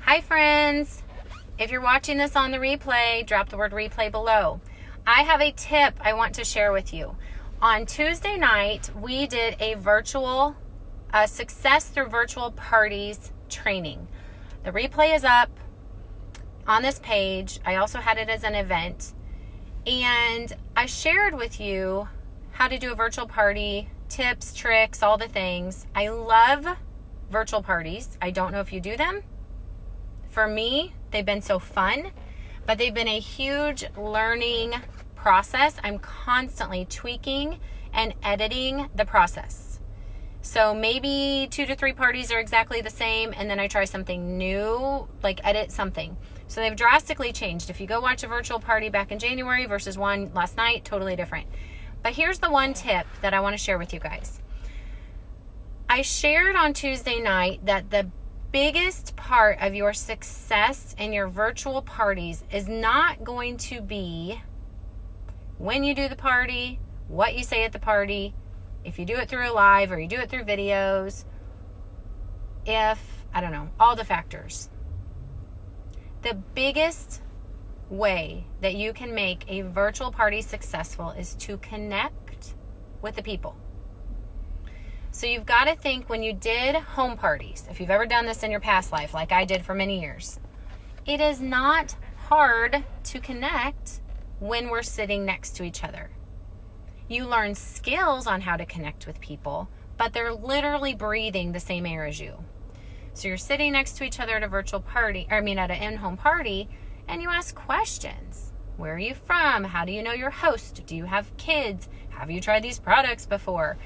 Hi friends, if you're watching this on the replay, drop the word replay below. I have a tip I want to share with you. On Tuesday night, we did a virtual success through virtual parties training. The replay is up on this page. I also had it as an event, and I shared with you how to do a virtual party, tips, tricks, all the things. I love virtual parties. I don't know if you do them. For me, they've been so fun, but they've been a huge learning process. I'm constantly tweaking and editing the process. So maybe 2 to 3 parties are exactly the same, and then I try something new, like edit something. So they've drastically changed. If you go watch a virtual party back in January versus one last night, totally different. But here's the one tip that I want to share with you guys. I shared on Tuesday night that the biggest part of your success in your virtual parties is not going to be when you do the party, what you say at the party, if you do it through a live or you do it through videos, all the factors. The biggest way that you can make a virtual party successful is to connect with the people. So you've got to think, when you did home parties, if you've ever done this in your past life, like I did for many years, it is not hard to connect when we're sitting next to each other. You learn skills on how to connect with people, but they're literally breathing the same air as you. So you're sitting next to each other at a virtual party, at an in-home party, and you ask questions. Where are you from? How do you know your host? Do you have kids? Have you tried these products before?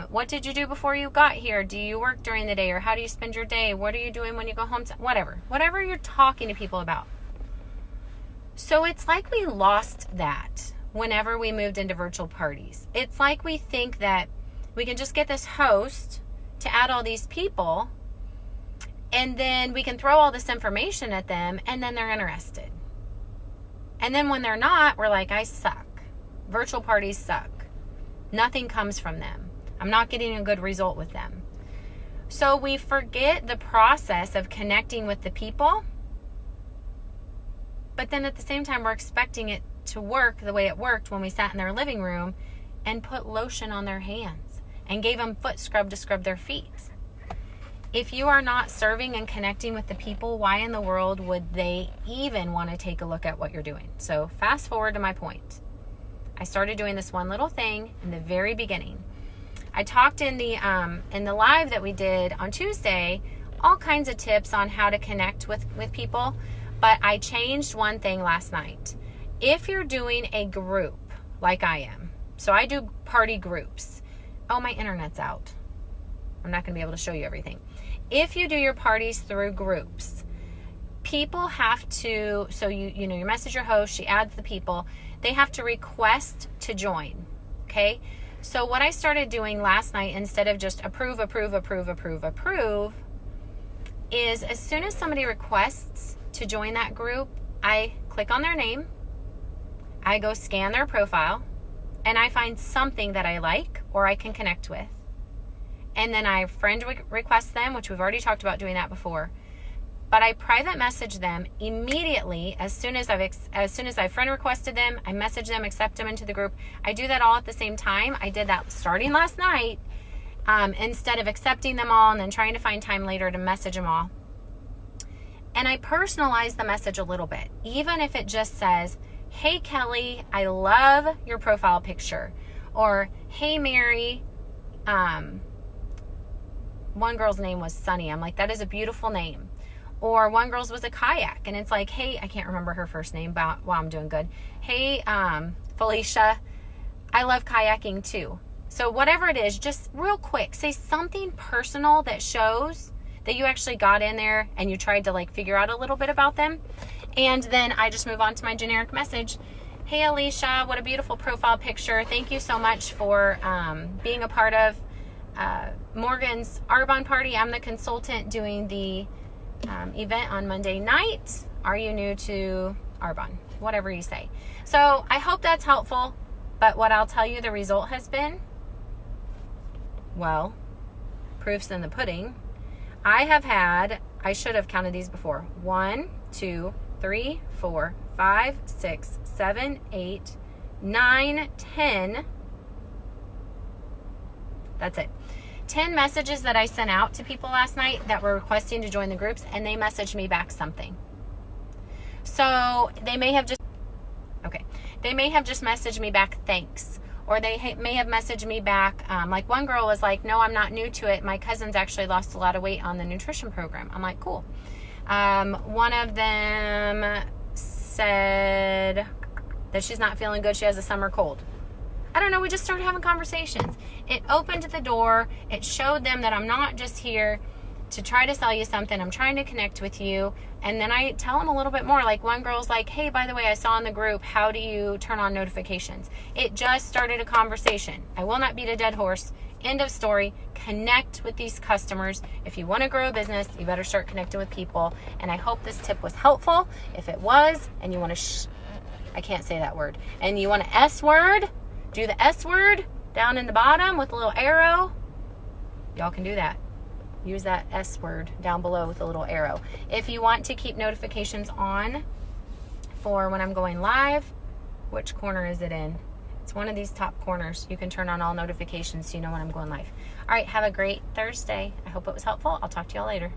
What did you do before you got here? Do you work during the day, or how do you spend your day? What are you doing when you go home? Whatever you're talking to people about. So it's like we lost that whenever we moved into virtual parties. It's like we think that we can just get this host to add all these people, and then we can throw all this information at them, and then they're interested. And then when they're not, we're like, I suck. Virtual parties suck. Nothing comes from them. I'm not getting a good result with them. So we forget the process of connecting with the people, but then at the same time, we're expecting it to work the way it worked when we sat in their living room and put lotion on their hands and gave them foot scrub to scrub their feet. If you are not serving and connecting with the people, why in the world would they even want to take a look at what you're doing? So fast forward to my point. I started doing this one little thing in the very beginning. I talked in the live that we did on Tuesday, all kinds of tips on how to connect with people, but I changed one thing last night. If you're doing a group like I am, so I do party groups. Oh, my internet's out. I'm not going to be able to show you everything. If you do your parties through groups, people have to, so you message your host, she adds the people, they have to request to join, okay? So what I started doing last night, instead of just approve, is as soon as somebody requests to join that group, I click on their name, I go scan their profile, and I find something that I like or I can connect with. And then I friend request them, which we've already talked about doing that before. But I private message them immediately as soon as I friend requested them. I message them, accept them into the group. I do that all at the same time. I did that starting last night, instead of accepting them all and then trying to find time later to message them all. And I personalize the message a little bit, even if it just says, "Hey Kelly, I love your profile picture," or "Hey Mary." One girl's name was Sunny. I'm like, that is a beautiful name. Or one girl's was a kayak, and it's like, hey, I can't remember her first name, but wow, I'm doing good. Hey, Felicia, I love kayaking too. So whatever it is, just real quick, say something personal that shows that you actually got in there and you tried to figure out a little bit about them. And then I just move on to my generic message. Hey, Alicia, what a beautiful profile picture. Thank you so much for being a part of Morgan's Arbonne party. I'm the consultant doing the event on Monday night. Are you new to Arbonne? Whatever you say. So I hope that's helpful. But what I'll tell you the result has been, well, proof's in the pudding. I I should have counted these before. 1, 2, 3, 4, 5, 6, 7, 8, 9, 10. That's it. 10 messages that I sent out to people last night that were requesting to join the groups, and they messaged me back something. So they may have just messaged me back thanks, or they may have messaged me back. Like one girl was like, no, I'm not new to it. My cousin's actually lost a lot of weight on the nutrition program. I'm like, cool. One of them said that she's not feeling good. She has a summer cold. I don't know. We just started having conversations. It opened the door. It showed them that I'm not just here to try to sell you something. I'm trying to connect with you. And then I tell them a little bit more. Like one girl's like, hey, by the way, I saw in the group, how do you turn on notifications? It just started a conversation. I will not beat a dead horse. End of story. Connect with these customers. If you want to grow a business, you better start connecting with people. And I hope this tip was helpful. If it was, and you want to, I can't say that word. And you want to S word, do the S word down in the bottom with a little arrow. Y'all can do that. Use that S word down below with a little arrow. If you want to keep notifications on for when I'm going live, which corner is it in? It's one of these top corners. You can turn on all notifications so you know when I'm going live. All right, have a great Thursday. I hope it was helpful. I'll talk to y'all later.